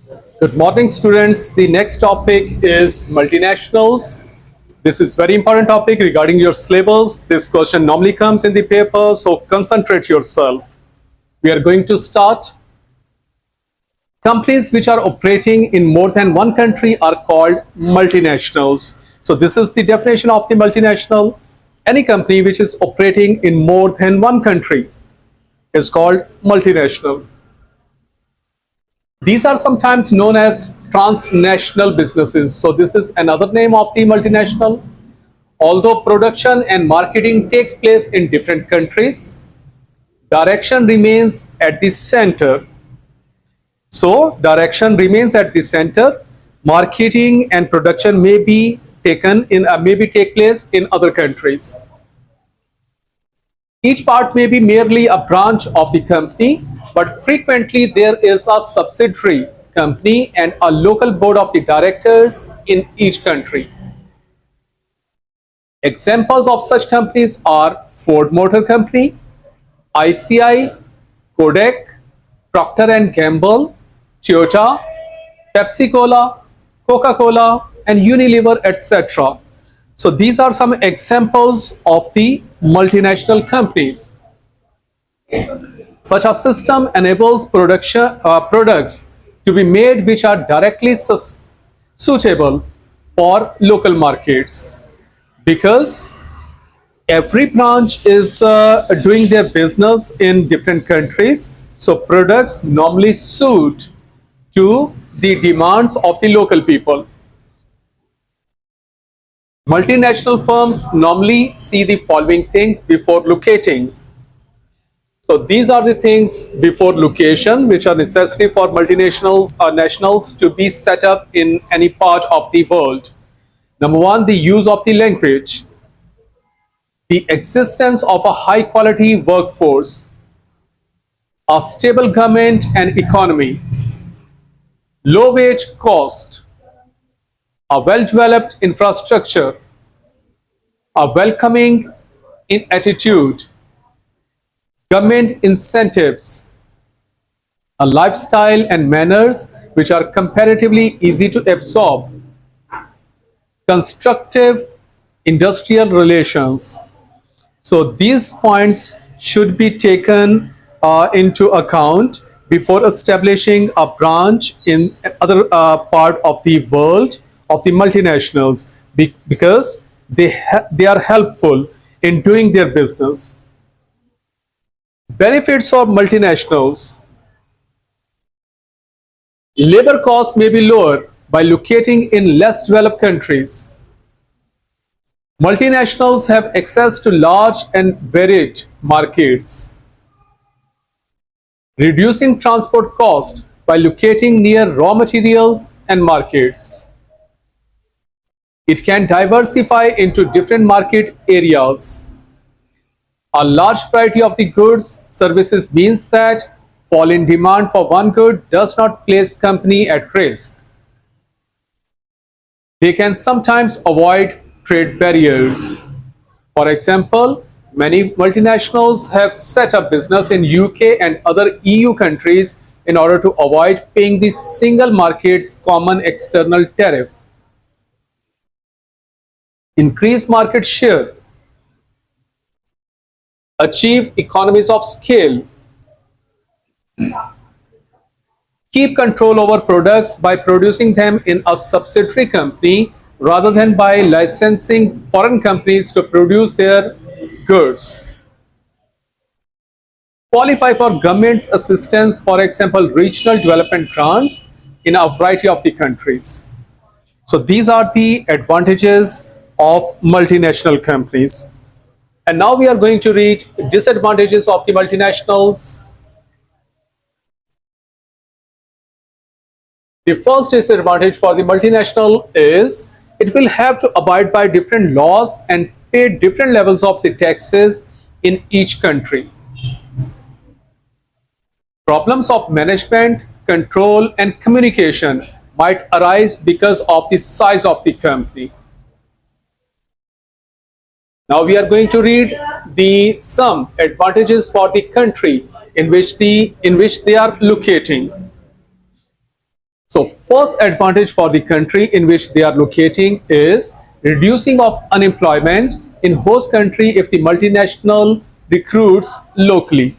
Good morning, students. The next topic is multinationals. This is very important topic regarding your syllabus. This question normally comes in the paper, so concentrate yourself. We are going to start. Companies which are operating in more than one country are called multinationals. So this is the definition of the multinational. Any company which is operating in more than one country is called multinational. These are sometimes known as transnational businesses. So this is another name of the multinational. Although production and marketing takes place in different countries, direction remains at the center. So direction remains at the center. Marketing and production may be taken in maybe take place in other countries. Each part may be merely a branch of the company, but frequently there is a subsidiary company and a local board of the directors in each country. Examples of such companies are Ford Motor Company, ICI, Kodak, Procter and Gamble, Toyota, Pepsi-Cola, Coca-Cola, and Unilever, etc. So these are some examples of the multinational companies. Such a system enables products to be made which are directly suitable for local markets, because every branch is doing their business in different countries. So products normally suit to the demands of the local people. Multinational firms normally see the following things before locating. So these are the things before location which are necessary for multinationals or nationals to be set up in any part of the world. Number one, the use of the language, the existence of a high quality workforce, a stable government and economy, low wage cost, a well-developed infrastructure, a welcoming in attitude, government incentives, a lifestyle and manners which are comparatively easy to absorb, constructive industrial relations. So these points should be taken into account before establishing a branch in other part of the world of the multinationals, because they are helpful in doing their business. Benefits of multinationals: labor costs may be lower by locating in less developed countries. Multinationals have access to large and varied markets, reducing transport cost by locating near raw materials and markets. It can diversify into different market areas. A large variety of the goods, services means that fall in demand for one good does not place company at risk. They can sometimes avoid trade barriers. For example, many multinationals have set up business in UK and other EU countries in order to avoid paying the single market's common external tariff. Increase market share, achieve economies of scale, keep control over products by producing them in a subsidiary company rather than by licensing foreign companies to produce their goods. Qualify for government's assistance, for example, regional development grants in a variety of the countries. So these are the advantages of multinational companies. And now we are going to read disadvantages of the multinationals. The first disadvantage for the multinational is it will have to abide by different laws and pay different levels of the taxes in each country. Problems of management, control, and communication might arise because of the size of the company. Now we are going to read the some advantages for the country in which they are locating. So first advantage for the country in which they are locating is reducing of unemployment in host country if the multinational recruits locally,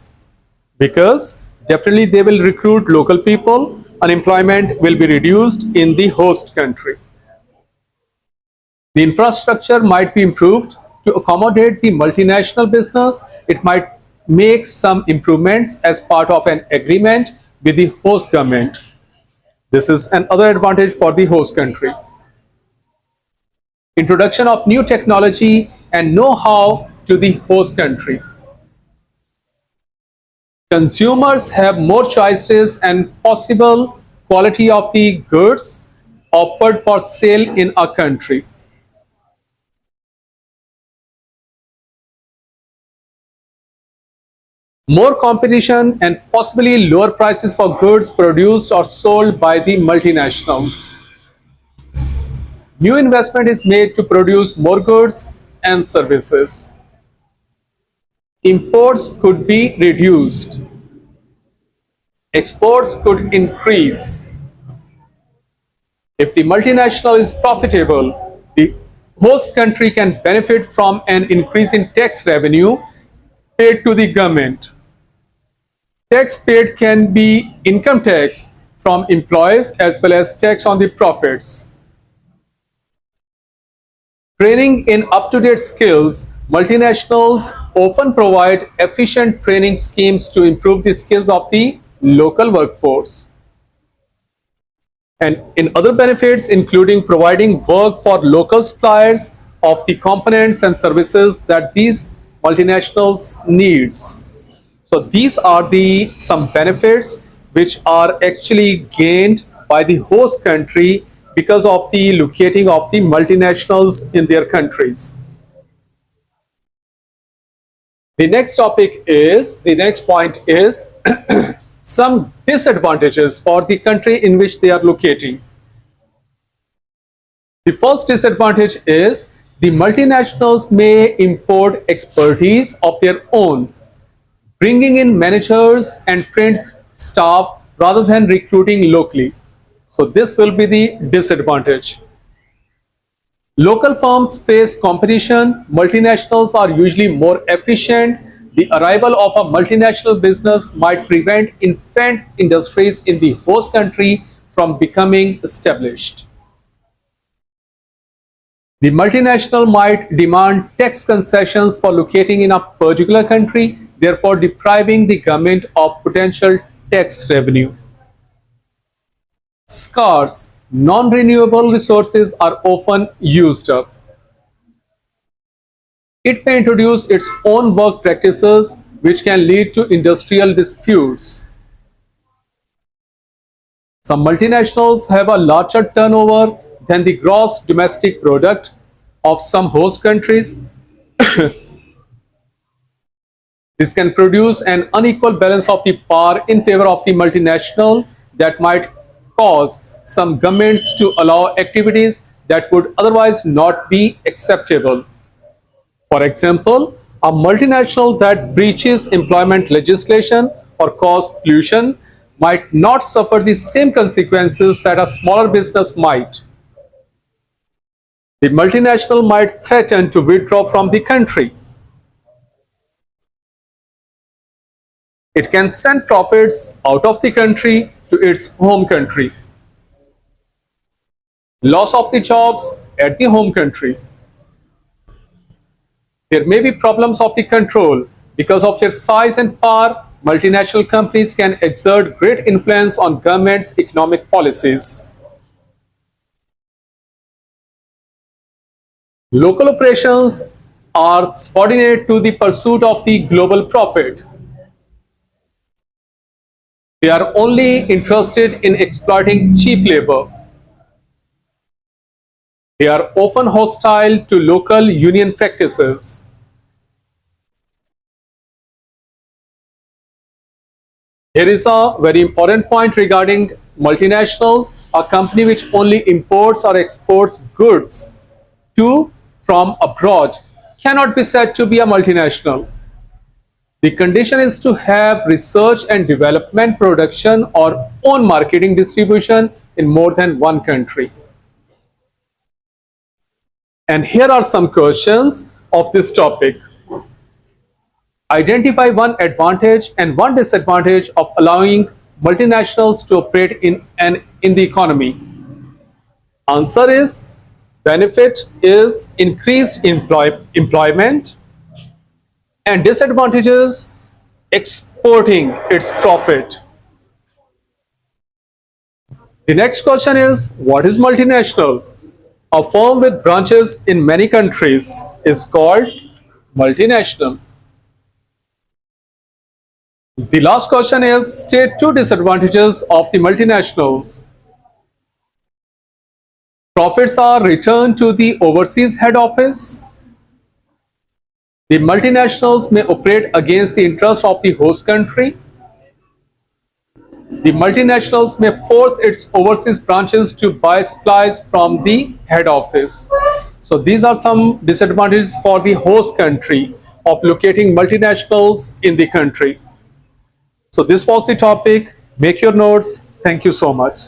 because definitely they will recruit local people, unemployment will be reduced in the host country. The infrastructure might be improved to accommodate the multinational business. It might make some improvements as part of an agreement with the host government. This is another advantage for the host country. Introduction of new technology and know-how to the host country. Consumers have more choices and possible quality of the goods offered for sale in a country. More competition and possibly lower prices for goods produced or sold by the multinationals. New investment is made to produce more goods and services. Imports could be reduced. Exports could increase. If the multinational is profitable, the host country can benefit from an increase in tax revenue paid to the government. Tax paid can be income tax from employees as well as tax on the profits. Training in up-to-date skills. Multinationals often provide efficient training schemes to improve the skills of the local workforce. And in other benefits, including providing work for local suppliers of the components and services that these multinationals needs. So these are the some benefits which are actually gained by the host country because of the locating of the multinationals in their countries. The next point is some disadvantages for the country in which they are locating. The first disadvantage is the multinationals may import expertise of their own, bringing in managers and trained staff rather than recruiting locally. So this will be the disadvantage. Local firms face competition. Multinationals are usually more efficient. The arrival of a multinational business might prevent infant industries in the host country from becoming established. The multinational might demand tax concessions for locating in a particular country, therefore depriving the government of potential tax revenue. Scarce, non-renewable resources are often used up. It may introduce its own work practices, which can lead to industrial disputes. Some multinationals have a larger turnover than the gross domestic product of some host countries. This can produce an unequal balance of the power in favor of the multinational that might cause some governments to allow activities that would otherwise not be acceptable. For example, a multinational that breaches employment legislation or causes pollution might not suffer the same consequences that a smaller business might. The multinational might threaten to withdraw from the country. It can send profits out of the country to its home country. Loss of the jobs at the home country. There may be problems of the control. Because of their size and power, multinational companies can exert great influence on governments' economic policies. Local operations are subordinate to the pursuit of the global profit. They are only interested in exploiting cheap labor. They are often hostile to local union practices. Here is a very important point regarding multinationals. A company which only imports or exports goods to from abroad cannot be said to be a multinational. The condition is to have research and development, production, or own marketing, distribution, in more than one country. And here are some questions of this topic. Identify one advantage and one disadvantage of allowing multinationals to operate in the economy. Answer is benefit is increased employment, and disadvantages exporting its profit. The next question is what is multinational? A firm with branches in many countries is called multinational. The last question is state two disadvantages of the multinationals. Profits are returned to the overseas head office. The multinationals may operate against the interest of the host country. The multinationals may force its overseas branches to buy supplies from the head office. So these are some disadvantages for the host country of locating multinationals in the country. So this was the topic. Make your notes. Thank you so much.